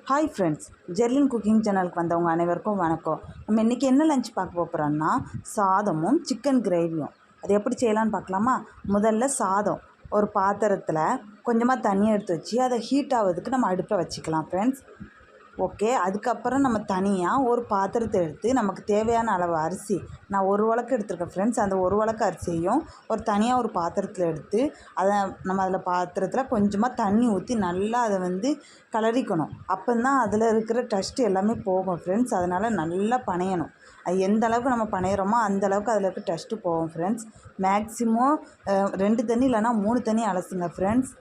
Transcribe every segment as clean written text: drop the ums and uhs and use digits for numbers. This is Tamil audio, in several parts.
ஹாய் ஃப்ரெண்ட்ஸ், ஜெர்லின் குக்கிங் சேனலுக்கு வந்தவங்க அனைவருக்கும் வணக்கம். நம்ம இன்றைக்கி என்ன லஞ்ச் பார்க்க போகிறோன்னா சாதமும் சிக்கன் கிரேவியும். அது எப்படி செய்யலான்னு பார்க்கலாமா? முதல்ல சாதம் ஒரு பாத்திரத்தில் கொஞ்சமாக தண்ணி எடுத்து வச்சு அதை ஹீட் ஆகிறதுக்கு நம்ம அடுப்பில் வச்சுக்கலாம் ஃப்ரெண்ட்ஸ். ஓகே, அதுக்கப்புறம் நம்ம தனியாக ஒரு பாத்திரத்தை எடுத்து நமக்கு தேவையான அளவு அரிசி, நான் ஒரு உலக்கு எடுத்துருக்கேன் ஃப்ரெண்ட்ஸ். அந்த ஒரு உலக்கு அரிசியையும் தனியாக ஒரு பாத்திரத்தில் எடுத்து அதை நம்ம அதில் பாத்திரத்தில் கொஞ்சமாக தண்ணி ஊற்றி நல்லா அதை கிளறிக்கணும். அப்போ தான் அதில் இருக்கிற டஸ்ட்டு எல்லாமே போகும் ஃப்ரெண்ட்ஸ். அதனால் நல்லா பனையணும். அது எந்த அளவுக்கு நம்ம பனையிறோமோ அந்தளவுக்கு அதில் இருக்க டஸ்ட்டு போகும் ஃப்ரெண்ட்ஸ். மேக்ஸிமம் 2 தண்ணி இல்லைனா 3 தண்ணி அலசுங்க ஃப்ரெண்ட்ஸ்.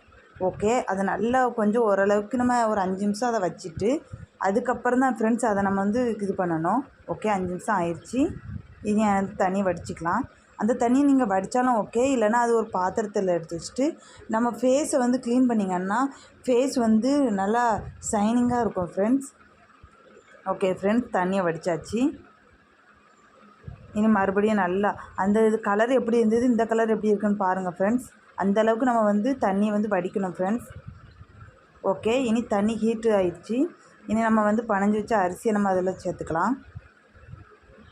ஓகே, அதை நல்லா கொஞ்சம் ஓரளவுக்கு நம்ம ஒரு 5 நிமிஷம் அதை வச்சுட்டு அதுக்கப்புறம் தான் ஃப்ரெண்ட்ஸ் அதை நம்ம இது பண்ணணும். ஓகே, 5 நிமிஷம் ஆயிடுச்சு. இனி அந்த தண்ணி வடிச்சிக்கலாம். அந்த தண்ணியை நீங்கள் வடித்தாலும் ஓகே, இல்லைனா அது ஒரு பாத்திரத்தில் எடுத்து வச்சுட்டு நம்ம ஃபேஸை க்ளீன் பண்ணிங்கன்னா ஃபேஸ் நல்லா ஷைனிங்காக இருக்கும் ஃப்ரெண்ட்ஸ். ஓகே ஃப்ரெண்ட்ஸ், தண்ணியை வடித்தாச்சு. இனி மறுபடியும் நல்லா அந்த கலர் எப்படி இருந்தது, இந்த கலர் எப்படி இருக்குன்னு பாருங்கள் ஃப்ரெண்ட்ஸ். அந்தளவுக்கு நம்ம தண்ணியை வடிக்கணும் ஃப்ரெண்ட்ஸ். ஓகே, இனி தண்ணி ஹீட்டு ஆயிடுச்சு. இனி நம்ம பனைஞ்சி வச்ச அரிசியை நம்ம அதில் சேர்த்துக்கலாம்.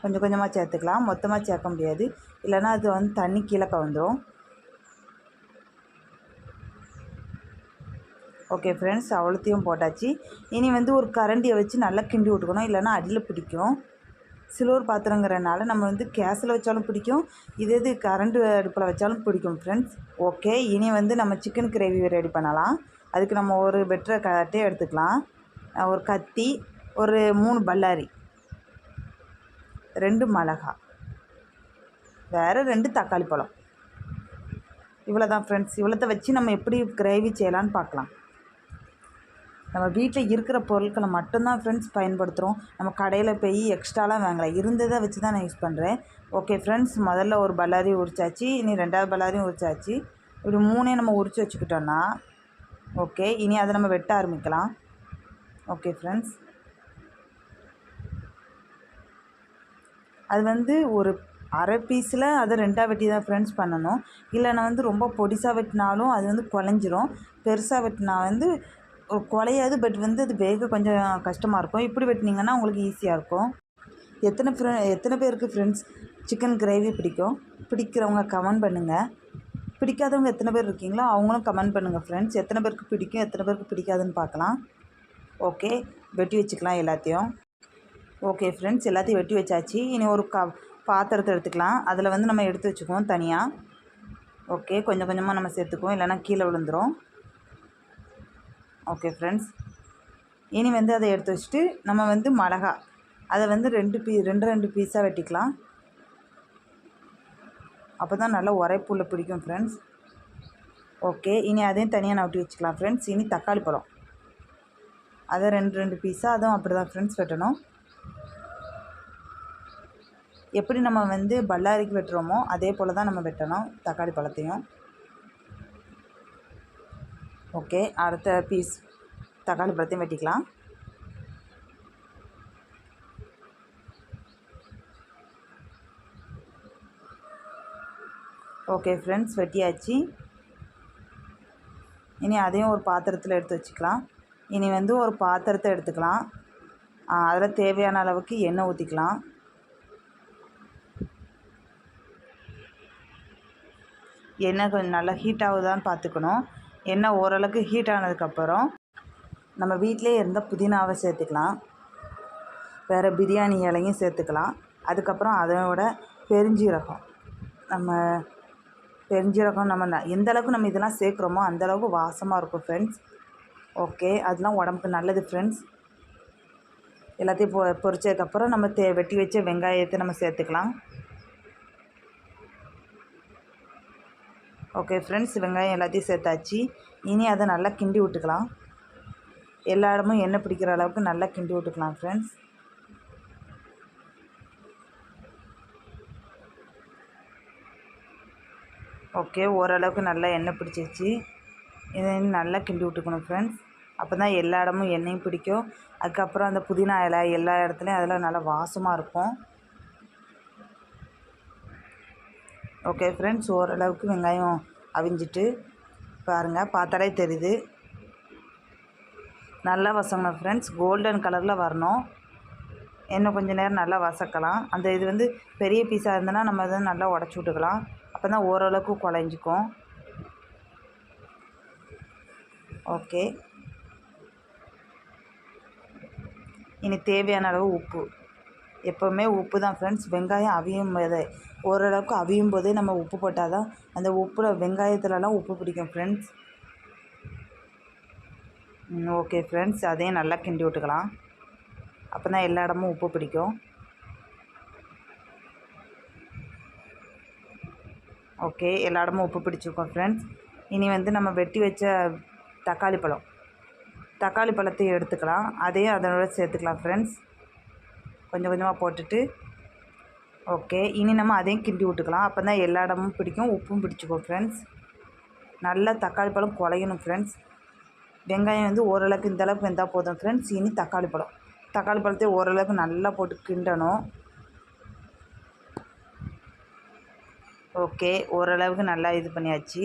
கொஞ்சம் கொஞ்சமாக சேர்த்துக்கலாம், மொத்தமாக சேர்க்க முடியாது, இல்லைனா அது தண்ணி கீழே வந்துடும். ஓகே ஃப்ரெண்ட்ஸ், அவ்வளோத்தையும் போட்டாச்சு. இனி ஒரு கரண்டியை வச்சு நல்லா கிண்டி விட்டுக்கணும், இல்லைனா அடியில் பிடிக்கும். சில்வர் பாத்திரங்கிறனால நம்ம கேஸில் வச்சாலும் பிடிக்கும், இது கரண்ட் அடுப்பில் வச்சாலும் பிடிக்கும் ஃப்ரெண்ட்ஸ். ஓகே, இனி நம்ம சிக்கன் கிரேவி ரெடி பண்ணலாம். அதுக்கு நம்ம ஒரு வெட்டுற கட்டையை எடுத்துக்கலாம், ஒரு கத்தி, ஒரு 3 பல்லாரி, 2 மிளகா, வேறு 2 தக்காளி பழம். இவ்வளோ தான் ஃப்ரெண்ட்ஸ். இவ்வளோத்தை வச்சு நம்ம எப்படி கிரேவி செய்யலான்னு பார்க்கலாம். நம்ம வீட்டில் இருக்கிற பொருட்களை மட்டும்தான் ஃப்ரெண்ட்ஸ் பயன்படுத்துகிறோம். நம்ம கடையில் போய் எக்ஸ்ட்ராலாம் வாங்கலை, இருந்ததை வச்சு தான் நான் யூஸ் பண்ணுறேன். ஓகே ஃப்ரெண்ட்ஸ், முதல்ல ஒரு பல்லாரி உரிச்சாச்சு. இனி 2வது பல்லாரியும் உரிச்சாச்சு. இப்படி 3ஐயும் நம்ம உரித்து வச்சுக்கிட்டோன்னா ஓகே, இனி அதை நம்ம வெட்ட ஆரம்பிக்கலாம். ஓகே ஃப்ரெண்ட்ஸ், அது ஒரு அரை பீஸில் அதை 2ஆக வெட்டி தான் ஃப்ரெண்ட்ஸ் பண்ணணும். இல்லைன்னா ரொம்ப பொடிசாக வெட்டினாலும் அது குழஞ்சிரும். பெருசாக வெட்டினா குலையாது, பட் அது வேக கொஞ்சம் கஷ்டமாக இருக்கும். இப்படி வெட்டினீங்கன்னா உங்களுக்கு ஈஸியாக இருக்கும். எத்தனை பேருக்கு ஃப்ரெண்ட்ஸ் சிக்கன் கிரேவி பிடிக்கும்? பிடிக்கிறவங்க கமெண்ட் பண்ணுங்கள். பிடிக்காதவங்க எத்தனை பேர் இருக்கீங்களோ அவங்களும் கமெண்ட் பண்ணுங்கள் ஃப்ரெண்ட்ஸ். எத்தனை பேருக்கு பிடிக்கும், எத்தனை பேருக்கு பிடிக்காதுன்னு பார்க்கலாம். ஓகே, வெட்டி வச்சுக்கலாம் எல்லாத்தையும். ஓகே ஃப்ரெண்ட்ஸ், எல்லாத்தையும் வெட்டி வச்சாச்சு. இனி ஒரு பாத்திரத்தை எடுத்துக்கலாம். அதில் நம்ம எடுத்து வச்சுக்குவோம் தனியாக. ஓகே, கொஞ்சம் கொஞ்சமாக நம்ம சேர்த்துக்குவோம், இல்லைனா கீழே விழுந்துடும். ஓகே ஃப்ரெண்ட்ஸ், இனி அதை எடுத்து வச்சுட்டு நம்ம மிளகா அதை 2 பீஸாக வெட்டிக்கலாம். அப்போ தான் நல்லா உரைப்புள்ள பிடிக்கும் ஃப்ரெண்ட்ஸ். ஓகே, இனி அதையும் தனியாக நவுட்டி வச்சுக்கலாம் ஃப்ரெண்ட்ஸ். இனி தக்காளி பழம் அதை 2 பீஸாக, அதுவும் அப்படி தான் ஃப்ரெண்ட்ஸ் வெட்டணும். எப்படி நம்ம பல்லாரிக்கு வெட்டுறோமோ அதே போல் தான் நம்ம வெட்டணும் தக்காளி பழத்தையும். ஓகே, அடுத்த பீஸ் தக்காளி பழத்தையும் வெட்டிக்கலாம். ஓகே ஃப்ரெண்ட்ஸ், வெட்டியாச்சு. இனி அதையும் ஒரு பாத்திரத்தில் எடுத்து வச்சுக்கலாம். இனி ஒரு பாத்திரத்தை எடுத்துக்கலாம். அதில் தேவையான அளவுக்கு எண்ணெய் ஊற்றிக்கலாம். எண்ணெய் கொஞ்சம் நல்லா ஹீட் ஆகுதான்னு பார்த்துக்கணும். எண்ணெய் ஓரளவுக்கு ஹீட் ஆனதுக்கப்புறம் நம்ம வீட்டிலே இருந்த புதினாவை சேர்த்துக்கலாம், வேறு பிரியாணி இலையும் சேர்த்துக்கலாம். அதுக்கப்புறம் அதோட பெருஞ்சீரகம், நம்ம எந்த அளவுக்கு நம்ம இதெல்லாம் சேர்க்குறோமோ அந்தளவுக்கு வாசமாக இருக்கும் ஃப்ரெண்ட்ஸ். ஓகே, அதெல்லாம் உடம்புக்கு நல்லது ஃப்ரெண்ட்ஸ். எல்லாத்தையும் பொரிச்சதுக்கப்புறம் நம்ம வெட்டி வச்ச வெங்காயத்தை நம்ம சேர்த்துக்கலாம். ஓகே ஃப்ரெண்ட்ஸ், வெங்காயம் எல்லாத்தையும் சேர்த்தாச்சு. இனி அதை நல்லா கிண்டி விட்டுக்கலாம். எல்லா இடமும் எண்ணெய் பிடிக்கிற அளவுக்கு நல்லா கிண்டி விட்டுக்கலாம் ஃப்ரெண்ட்ஸ். ஓகே, ஓரளவுக்கு நல்லா எண்ணெய் பிடிச்சிச்சு. இதை நல்லா கிண்டி விட்டுக்கணும் ஃப்ரெண்ட்ஸ். அப்போ தான் எல்லா இடமும் எண்ணெயும் பிடிக்கும். அதுக்கப்புறம் அந்த புதினா இலை எல்லா இடத்துலையும் அதெல்லாம் நல்லா வாசமாக இருக்கும். ஓகே ஃப்ரெண்ட்ஸ், ஓரளவுக்கு வெங்காயம் அவிஞ்சிட்டு பாருங்கள், பார்த்தாலே தெரியுது நல்லா வசங்கணும் ஃப்ரெண்ட்ஸ், கோல்டன் கலரில் வரணும். இன்னும் கொஞ்சம் நேரம் நல்லா வசக்கலாம். அந்த இது வந்து பெரிய பீஸாக இருந்ததுன்னா நம்ம அதை நல்லா உடச்சி விட்டுக்கலாம். அப்போ தான் ஓரளவுக்கு குழஞ்சிக்கும். ஓகே, இனி தேவையான அளவு உப்பு. எப்போவுமே உப்பு தான் ஃப்ரெண்ட்ஸ். வெங்காயம் அவியும் போதே ஓரளவுக்கு அவியும் போதே நம்ம உப்பு போட்டால் தான் அந்த உப்பில் வெங்காயத்துலலாம் உப்பு பிடிக்கும் ஃப்ரெண்ட்ஸ். ஓகே ஃப்ரெண்ட்ஸ், அதையும் நல்லா கிண்டி விட்டுக்கலாம். அப்போ தான் எல்லா இடமும் உப்பு பிடிக்கும். ஓகே, எல்லா இடமும் உப்பு பிடிச்சிருக்கோம் ஃப்ரெண்ட்ஸ். இனி வந்து நம்ம வெட்டி வச்ச தக்காளி பழத்தையும் எடுத்துக்கலாம். அதையும் அதனோட சேர்த்துக்கலாம் ஃப்ரெண்ட்ஸ். கொஞ்சம் கொஞ்சமாக போட்டுட்டு ஓகே, இனி நம்ம அதையும் கிண்டி விட்டுக்கலாம். அப்போ தான் எல்லா இடமும் பிடிக்கும், உப்பும் பிடிச்சிக்கும் ஃப்ரெண்ட்ஸ். நல்லா தக்காளி பழம் குழையணும் ஃப்ரெண்ட்ஸ். வெங்காயம் வந்து ஓரளவுக்கு இந்தளவுக்கு வெந்தால் போதும் ஃப்ரெண்ட்ஸ். இனி தக்காளி பழத்தையும் ஓரளவுக்கு நல்லா போட்டு கிண்டணும். ஓகே, ஓரளவுக்கு நல்லா இது பண்ணியாச்சு.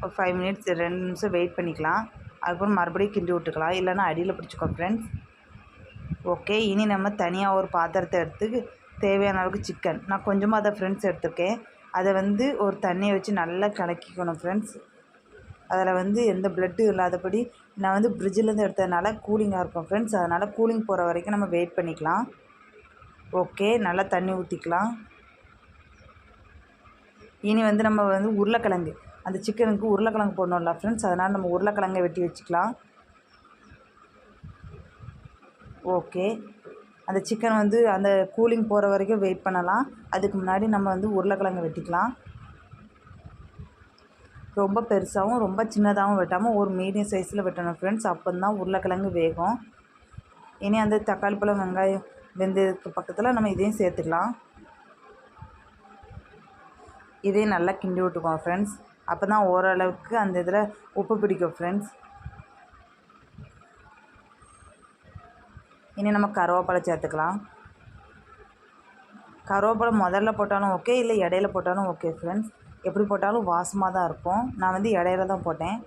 ஒரு 5 மினிட்ஸ் 2 நிமிஷம் வெயிட் பண்ணிக்கலாம். அதுக்கப்புறம் மறுபடியும் கிண்டி விட்டுக்கலாம், இல்லைன்னா அடியில் பிடிச்சிக்கோ ஃப்ரெண்ட்ஸ். ஓகே, இனி நம்ம தனியாக ஒரு பாத்திரத்தை எடுத்து தேவையான அளவுக்கு சிக்கன், நான் கொஞ்சமாக அதை ஃப்ரெண்ட்ஸ் எடுத்துருக்கேன். அதை வந்து ஒரு தண்ணியை வச்சு நல்லா கலக்கிக்கணும் ஃப்ரெண்ட்ஸ். அதில் வந்து எந்த பிளட்டும் இல்லாதபடி நான் வந்து ஃப்ரிட்ஜிலேருந்து எடுத்ததுனால கூலிங்காக இருக்கும் ஃப்ரெண்ட்ஸ். அதனால் கூலிங் போகிற வரைக்கும் நம்ம வெயிட் பண்ணிக்கலாம். ஓகே, நல்லா தண்ணி ஊற்றிக்கலாம். இனி வந்து நம்ம வந்து உருளைக்கிழங்கு, அந்த சிக்கனுக்கு உருளைக்கிழங்கு போடணும்ல ஃப்ரெண்ட்ஸ். அதனால் நம்ம உருளைக்கிழங்கை வெட்டி வச்சுக்கலாம். ஓகே, அந்த சிக்கன் வந்து அந்த கூலிங் போகிற வரைக்கும் வெயிட் பண்ணலாம். அதுக்கு முன்னாடி நம்ம வந்து உருளைக்கிழங்கு வெட்டிக்கலாம். ரொம்ப பெருசாகவும் ரொம்ப சின்னதாகவும் வெட்டாமல் ஒரு மீடியம் சைஸில் வெட்டணும் ஃப்ரெண்ட்ஸ். அப்போ தான் உருளைக்கிழங்கு வேகும். இனி அந்த தக்காளி பழம் வெங்காயம் வெந்ததுக்கு பக்கத்தில் நம்ம இதையும் சேர்த்துக்கலாம். இதையும் நல்லா கிண்டி விட்டுக்குவோம் ஃப்ரெண்ட்ஸ். அப்போ தான் ஓரளவுக்கு அந்த இதில் உப்பு பிடிக்கும் ஃப்ரெண்ட்ஸ். இனி நம்ம கருவேப்பிலை சேர்த்துக்கலாம். கருவேப்பிலை முதல்ல போட்டாலும் ஓகே, இல்லை இடையில போட்டாலும் ஓகே ஃப்ரெண்ட்ஸ். எப்படி போட்டாலும் வாசமாக தான் இருக்கும். நான் வந்து இடையில தான் போட்டேன்.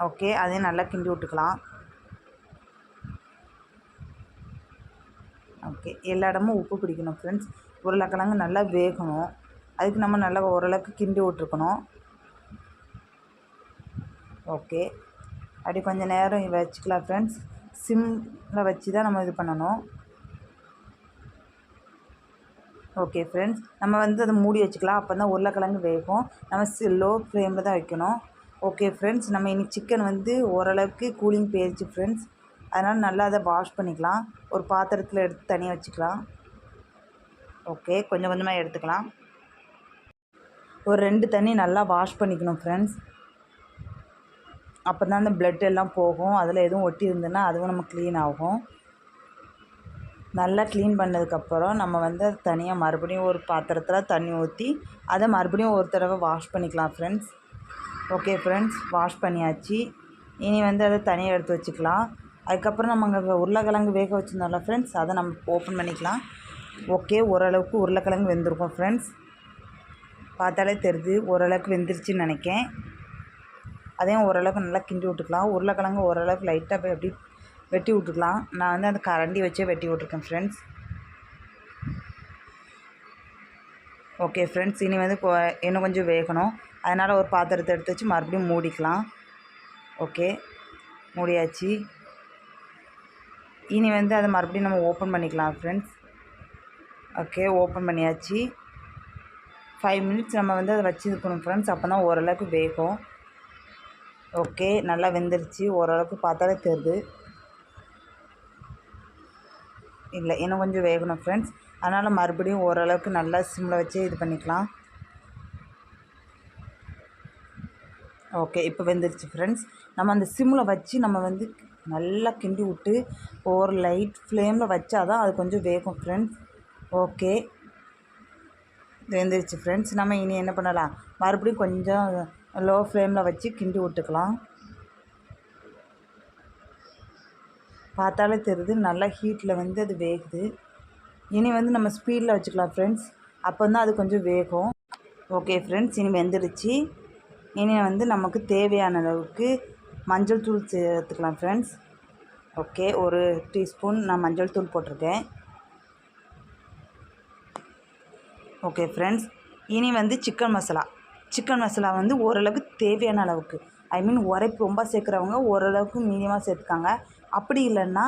ஓகே, அதையும் நல்லா கிண்டி விட்டுக்கலாம். ஓகே, எல்லா இடமும் உப்பு பிடிக்கணும் ஃப்ரெண்ட்ஸ். உருளைக்கிழங்கு நல்லா வேகணும். அதுக்கு நம்ம நல்லா ஓரளவுக்கு கிண்டி விட்ருக்கணும். ஓகே, அப்படி கொஞ்சம் நேரம் வச்சுக்கலாம் ஃப்ரெண்ட்ஸ். சிம்மில் வச்சு தான் நம்ம இது பண்ணணும். ஓகே ஃப்ரெண்ட்ஸ், நம்ம வந்து அதை மூடி வச்சுக்கலாம். அப்போ தான் உருளைக்கிழங்கு வேகும். நம்ம லோ ஃப்ளேமில் தான் வைக்கணும். ஓகே ஃப்ரெண்ட்ஸ், நம்ம இனி சிக்கன் வந்து ஓரளவுக்கு கூலிங் போயிடுச்சு ஃப்ரெண்ட்ஸ். அதனால் நல்லா அதை வாஷ் பண்ணிக்கலாம். ஒரு பாத்திரத்தில் எடுத்து தனியாக வச்சுக்கலாம். ஓகே, கொஞ்சம் கொஞ்சமாக எடுத்துக்கலாம். ஒரு 2 தண்ணி நல்லா வாஷ் பண்ணிக்கணும் ஃப்ரெண்ட்ஸ். அப்போ தான் அந்த பிளட் எல்லாம் போகும். அதில் எதுவும் ஒட்டி இருந்ததுன்னா அதுவும் நம்ம க்ளீன் ஆகும். நல்லா க்ளீன் பண்ணதுக்கப்புறம் நம்ம வந்து அது தனியாக மறுபடியும் ஒரு பாத்திரத்தில் தண்ணி ஊற்றி அதை மறுபடியும் ஒரு தடவை வாஷ் பண்ணிக்கலாம் ஃப்ரெண்ட்ஸ். ஓகே ஃப்ரெண்ட்ஸ், வாஷ் பண்ணியாச்சு. இனி வந்து அதை தனியாக எடுத்து வச்சுக்கலாம். அதுக்கப்புறம் நம்ம அங்கே உருளைக்கிழங்கு வேக வச்சுருந்தோம்ல ஃப்ரெண்ட்ஸ், அதை நம்ம ஓப்பன் பண்ணிக்கலாம். ஓகே, ஓரளவுக்கு உருளைக்கிழங்கு வெந்திருக்கும் ஃப்ரெண்ட்ஸ். பார்த்தாலே தெரியுது ஓரளவுக்கு வெந்துருச்சுன்னு நினைக்கேன். அதையும் ஓரளவுக்கு நல்லா கிண்டி விட்டுக்கலாம். உருளைக்கிழங்கு ஓரளவுக்கு லைட்டாக எப்படி வெட்டி விட்டுக்கலாம். நான் வந்து அந்த கரண்டி வச்சே வெட்டி விட்ருக்கேன் ஃப்ரெண்ட்ஸ். ஓகே ஃப்ரெண்ட்ஸ், இனி வந்து இன்னும் கொஞ்சம் வேகணும். அதனால் ஒரு பாத்திரத்தை எடுத்து வச்சு மறுபடியும் மூடிக்கலாம். ஓகே, மூடியாச்சு. இனி வந்து அதை மறுபடியும் நம்ம ஓப்பன் பண்ணிக்கலாம் ஃப்ரெண்ட்ஸ். ஓகே, ஓப்பன் பண்ணியாச்சு. 5 மினிட்ஸ் நம்ம வந்து அதை வச்சு இருக்கணும் ஃப்ரெண்ட்ஸ். அப்போ தான் ஓரளவுக்கு வேகும். ஓகே, நல்லா வெந்துருச்சு. ஓரளவுக்கு பார்த்தாலே தெரியுது. இல்லை, இன்னும் கொஞ்சம் வேகணும் ஃப்ரெண்ட்ஸ். அதனால் மறுபடியும் ஓரளவுக்கு நல்லா சிம்மில் வச்சு இது பண்ணிக்கலாம். ஓகே, இப்போ வெந்துருச்சு ஃப்ரெண்ட்ஸ். நம்ம அந்த சிம்மில் வச்சு நம்ம வந்து நல்லா கிண்டி விட்டு ஒரு லைட் ஃப்ளேமில் வச்சா தான் அது கொஞ்சம் வேகும் ஃப்ரெண்ட்ஸ். ஓகே, வெந்துருச்சு ஃப்ரெண்ட்ஸ். நம்ம இனி என்ன பண்ணலாம், மறுபடியும் கொஞ்சம் லோ ஃப்ளேமில் வச்சு கிண்டி விட்டுக்கலாம். பார்த்தாலே தெரியுது நல்லா ஹீட்டில் வந்து அது வேகுது. இனி வந்து நம்ம ஸ்பீடில் வச்சுக்கலாம் ஃப்ரெண்ட்ஸ். அப்போ தான் அது கொஞ்சம் வேகும். ஓகே ஃப்ரெண்ட்ஸ், இனி வெந்துடுச்சு. இனி வந்து நமக்கு தேவையான அளவுக்கு மஞ்சள் தூள் சேர்த்துக்கலாம் ஃப்ரெண்ட்ஸ். ஓகே, 1 டீஸ்பூன் நான் மஞ்சள் தூள் போட்டிருக்கேன். ஓகே ஃப்ரெண்ட்ஸ், இனி வந்து சிக்கன் மசாலா வந்து ஓரளவுக்கு தேவையான அளவுக்கு, ஐ மீன் உரைப்பு ரொம்ப சேர்க்குறவங்க ஓரளவுக்கு மீடியமாக சேர்த்துக்காங்க. அப்படி இல்லைன்னா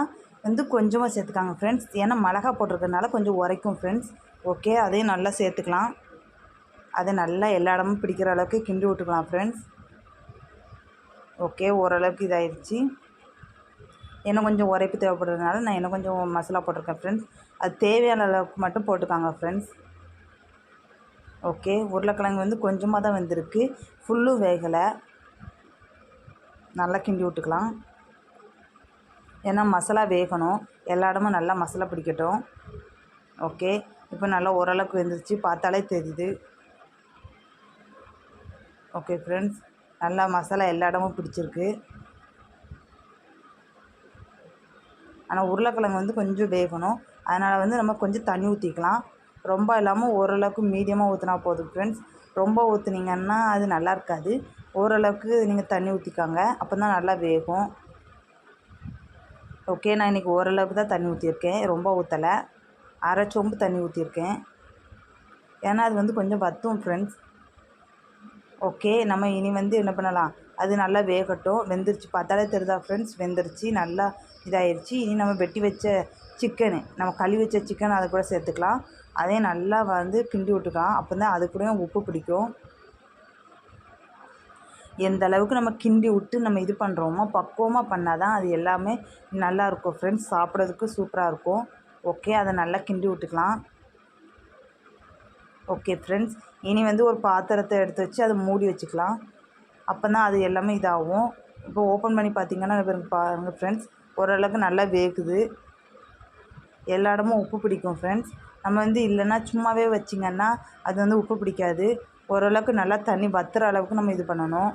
வந்து கொஞ்சமாக சேர்த்துக்காங்க ஃப்ரெண்ட்ஸ். ஏன்னா மிளகா போட்டிருக்கறனால கொஞ்சம் உரைக்கும் ஃப்ரெண்ட்ஸ். ஓகே, அதையும் நல்லா சேர்த்துக்கலாம். அதை நல்லா எல்லா இடமும் பிடிக்கிற அளவுக்கு கிண்டி விட்டுக்கலாம் ஃப்ரெண்ட்ஸ். ஓகே, ஓரளவுக்கு இதாகிடுச்சு. இன்னும் கொஞ்சம் உரைப்பு தேவைப்படுறதுனால நான் இன்னும் கொஞ்சம் மசாலா போட்டிருக்கேன் ஃப்ரெண்ட்ஸ். அது தேவையான அளவுக்கு மட்டும் போட்டுக்காங்க ஃப்ரெண்ட்ஸ். ஓகே, உருளைக்கிழங்கு வந்து கொஞ்சமாக தான் வெந்திருக்கு, ஃபுல்லும் வேகலை. நல்லா கிண்டி விட்டுக்கலாம். ஏன்னா மசாலா வேகணும், எல்லா இடமும் நல்லா மசாலா பிடிக்கட்டும். ஓகே, இப்போ நல்லா ஓரளவுக்கு வெந்துருச்சு, பார்த்தாலே தெரியுது. ஓகே ஃப்ரெண்ட்ஸ், நல்லா மசாலா எல்லா இடமும் பிடிச்சிருக்கு. ஆனால் உருளைக்கிழங்கு வந்து கொஞ்சம் வேகணும், அதனால் வந்து நம்ம கொஞ்சம் தண்ணி ஊற்றிக்கலாம். ரொம்ப இல்லாமல் ஓரளவுக்கு மீடியமாக ஊற்றினா போதும் ஃப்ரெண்ட்ஸ். ரொம்ப ஊற்றுனீங்கன்னா அது நல்லா இருக்காது. ஓரளவுக்கு நீங்கள் தண்ணி ஊற்றிக்காங்க, அப்போ தான் நல்லா வேகும். ஓகே, நான் இன்றைக்கி ஓரளவுக்கு தான் தண்ணி ஊற்றிருக்கேன், ரொம்ப ஊற்றலை. அரை சொம்பு தண்ணி ஊற்றிருக்கேன், ஏன்னா அது வந்து கொஞ்சம் வற்றும் ஃப்ரெண்ட்ஸ். ஓகே, நம்ம இனி வந்து என்ன பண்ணலாம், அது நல்லா வேகட்டும். வெந்துருச்சு, பார்த்தாலே தெரியுதா ஃப்ரெண்ட்ஸ், வெந்துருச்சு, நல்லா இதாகிடுச்சு. இனி நம்ம வெட்டி வச்ச சிக்கனு, நம்ம கழுவி வச்ச சிக்கன் அதை கூட சேர்த்துக்கலாம். அதையும் நல்லா வந்து கிண்டி விட்டுக்கலாம், அப்போ தான் அது கூடயும் உப்பு பிடிக்கும். எந்த அளவுக்கு நம்ம கிண்டி விட்டு நம்ம இது பண்ணுறோமோ, பக்குவமாக பண்ணால் தான் அது எல்லாமே நல்லாயிருக்கும் ஃப்ரெண்ட்ஸ், சாப்பிட்றதுக்கு சூப்பராக இருக்கும். ஓகே, அதை நல்லா கிண்டி விட்டுக்கலாம். ஓகே ஃப்ரெண்ட்ஸ், இனி வந்து ஒரு பாத்திரத்தை எடுத்து வச்சு அதை மூடி வச்சுக்கலாம். அப்போ தான் அது எல்லாமே இதாகும். இப்போ ஓப்பன் பண்ணி பார்த்திங்கன்னா பாருங்கள் ஃப்ரெண்ட்ஸ், ஓரளவுக்கு நல்லா வேகுது. எல்லா இடமும் உப்பு பிடிக்கும் ஃப்ரெண்ட்ஸ். நம்ம வந்து இல்லைன்னா சும்மாவே வச்சிங்கன்னா அது வந்து உப்பு பிடிக்காது. ஓரளவுக்கு நல்லா தண்ணி வற்றுற அளவுக்கு நம்ம இது பண்ணணும்.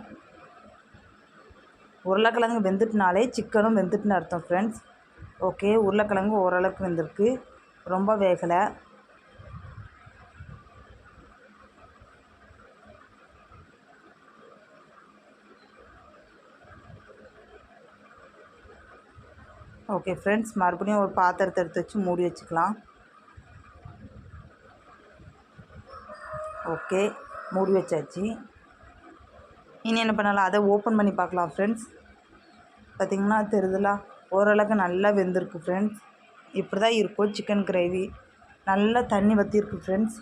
உருளைக்கிழங்கு வெந்துட்டுனாலே சிக்கனும் வெந்துட்டுன்னு அர்த்தம் ஃப்ரெண்ட்ஸ். ஓகே, உருளைக்கிழங்கு ஓரளவுக்கு வெந்திருக்கு, ரொம்ப வேகலை. ஓகே ஃப்ரெண்ட்ஸ், மறுபடியும் ஒரு பாத்திரத்தை எடுத்து வச்சு மூடி வச்சுக்கலாம். ஓகே, மூடி வச்சாச்சு. இனி என்ன பண்ணலாம், அதை ஓப்பன் பண்ணி பார்க்கலாம் ஃப்ரெண்ட்ஸ். பார்த்திங்கன்னா தெரியுதுலாம், ஓரளவுக்கு நல்லா வெந்திருக்கு ஃப்ரெண்ட்ஸ். இப்படி தான் இருக்கும் சிக்கன் கிரேவி, நல்லா தண்ணி வற்றிருக்கு ஃப்ரெண்ட்ஸ்.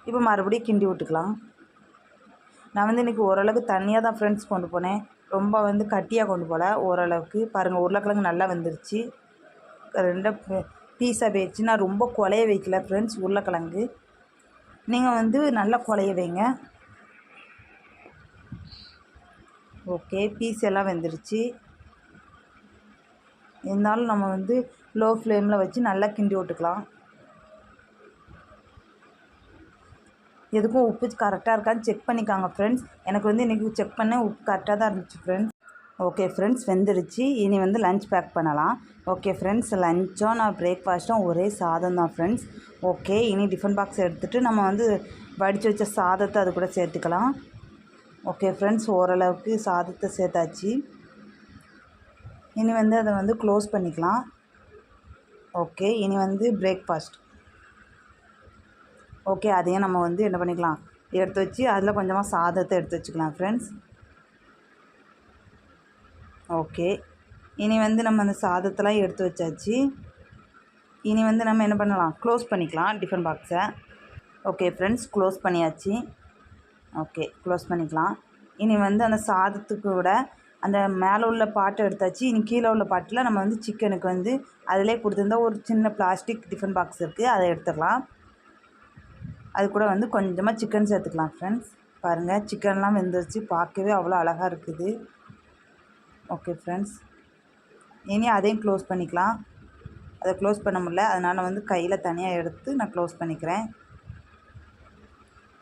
இப்போ மறுபடியும் கிண்டி விட்டுக்கலாம். நான் வந்து இன்றைக்கி ஓரளவுக்கு தண்ணியாக தான் ஃப்ரெண்ட்ஸ் கொண்டு போனேன், ரொம்ப வந்து கட்டியாக கொண்டு போகல. ஓரளவுக்கு பாருங்கள், உருளைக்கிழங்கு நல்லா வெந்துருச்சு, 2 பீஸாக போயிடுச்சு. நான் ரொம்ப குழைய வைக்கல ஃப்ரெண்ட்ஸ் உருளைக்கிழங்கு, நீங்கள் வந்து நல்லா குழைய வைங்க. ஓகே, பீஸ் எல்லாம் வெந்துருச்சு. இருந்தாலும் நம்ம வந்து லோ ஃப்ளேமில் வச்சு நல்லா கிண்டி விட்டுக்கலாம். எதுக்கும் உப்பு கரெக்டாக இருக்கான்னு செக் பண்ணிக்காங்க ஃப்ரெண்ட்ஸ். எனக்கு வந்து இன்றைக்கி செக் பண்ணேன், உப்பு கரெக்டாக தான் இருந்துச்சு ஃப்ரெண்ட்ஸ். ஓகே ஃப்ரெண்ட்ஸ், வெந்துருச்சு. இனி வந்து லஞ்ச் பேக் பண்ணலாம். ஓகே ஃப்ரெண்ட்ஸ், லஞ்சும் நான் பிரேக்ஃபாஸ்ட்டும் ஒரே சாதம் தான் ஃப்ரெண்ட்ஸ். ஓகே, இனி டிஃபன் பாக்ஸ் எடுத்துகிட்டு நம்ம வந்து வடித்து வச்ச சாதத்தை அது கூட சேர்த்துக்கலாம். ஓகே ஃப்ரெண்ட்ஸ், ஓரளவுக்கு சாதத்தை சேர்த்தாச்சு. இனி வந்து அதை வந்து க்ளோஸ் பண்ணிக்கலாம். ஓகே, இனி வந்து பிரேக்ஃபாஸ்ட். ஓகே, அதையும் நம்ம வந்து என்ன பண்ணிக்கலாம், எடுத்து வச்சு அதில் கொஞ்சமாக சாதத்தை எடுத்து வச்சுக்கலாம் ஃப்ரெண்ட்ஸ். ஓகே, இனி வந்து நம்ம அந்த சாதத்தெல்லாம் எடுத்து வச்சாச்சு. இனி வந்து நம்ம என்ன பண்ணலாம், க்ளோஸ் பண்ணிக்கலாம் டிஃபன் பாக்ஸை. ஓகே ஃப்ரெண்ட்ஸ், க்ளோஸ் பண்ணியாச்சு. ஓகே, க்ளோஸ் பண்ணிக்கலாம். இனி வந்து அந்த சாதத்துக்கு கூட அந்த மேலே உள்ள பாட்டை எடுத்தாச்சு. இனி கீழே உள்ள பாட்டில் நம்ம வந்து சிக்கனுக்கு வந்து அதிலே கொடுத்துருந்தா ஒரு சின்ன பிளாஸ்டிக் டிஃபன் பாக்ஸ் இருக்குது, அதை எடுத்துக்கலாம். அது கூட வந்து கொஞ்சமாக சிக்கன் சேர்த்துக்கலாம் ஃப்ரெண்ட்ஸ். பாருங்கள், சிக்கன்லாம் வெந்துருச்சு, பார்க்கவே அவ்வளோ அழகாக இருக்குது. ஓகே ஃப்ரெண்ட்ஸ், இனி அதையும் க்ளோஸ் பண்ணிக்கலாம். அதை க்ளோஸ் பண்ண முடியல, அதனால் வந்து கையில் தனியாக எடுத்து நான் க்ளோஸ் பண்ணிக்கிறேன்.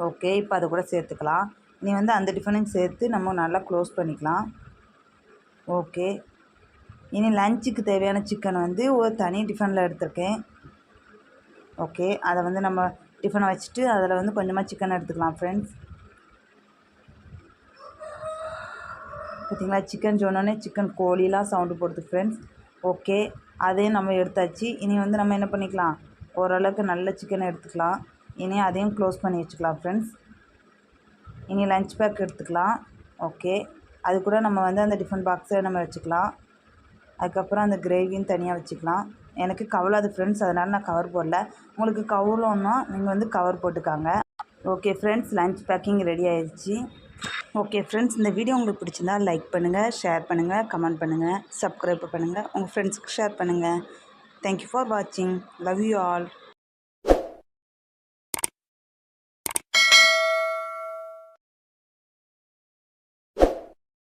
ஓகே, இப்போ அதை கூட சேர்த்துக்கலாம். இனி வந்து அந்த டிஃபனையும் சேர்த்து நம்ம நல்லா க்ளோஸ் பண்ணிக்கலாம். ஓகே, இனி லஞ்சுக்கு தேவையான சிக்கன் வந்து ஒரு தனி டிஃபனில் எடுத்திருக்கேன். ஓகே, அதை வந்து நம்ம டிஃபனை வச்சுட்டு அதில் வந்து கொஞ்சமாக சிக்கன் எடுத்துக்கலாம் ஃப்ரெண்ட்ஸ். பார்த்திங்களா, சிக்கன் சொன்னோடனே சிக்கன் கோழிலாம் சவுண்டு போடுது ஃப்ரெண்ட்ஸ். ஓகே, அதையும் நம்ம எடுத்தாச்சு. இனி வந்து நம்ம என்ன பண்ணிக்கலாம், ஓரளவுக்கு நல்ல சிக்கனை எடுத்துக்கலாம். இனி அதையும் க்ளோஸ் பண்ணி வச்சுக்கலாம் ஃப்ரெண்ட்ஸ். இனி லஞ்ச் பேக் எடுத்துக்கலாம். ஓகே, அது கூட நம்ம வந்து அந்த டிஃபன் பாக்ஸை நம்ம வச்சுக்கலாம். அதுக்கப்புறம் அந்த கிரேவியும் தனியாக வச்சுக்கலாம். எனக்கு கவலாது ஃப்ரெண்ட்ஸ், அதனால் நான் கவர் போடல. உங்களுக்கு கவலோன்னா நீங்கள் வந்து கவர் போட்டுக்காங்க. Okay friends, lunch packing ready ஆயிடுச்சு. ஓகே ஃப்ரெண்ட்ஸ், இந்த வீடியோ உங்களுக்கு பிடிச்சிருந்தா லைக் பண்ணுங்கள், ஷேர் பண்ணுங்கள், கமெண்ட் பண்ணுங்கள், சப்ஸ்கிரைப் பண்ணுங்கள், உங்கள் ஃப்ரெண்ட்ஸுக்கு ஷேர் பண்ணுங்கள். தேங்க்யூ ஃபார் வாட்சிங். Love you all.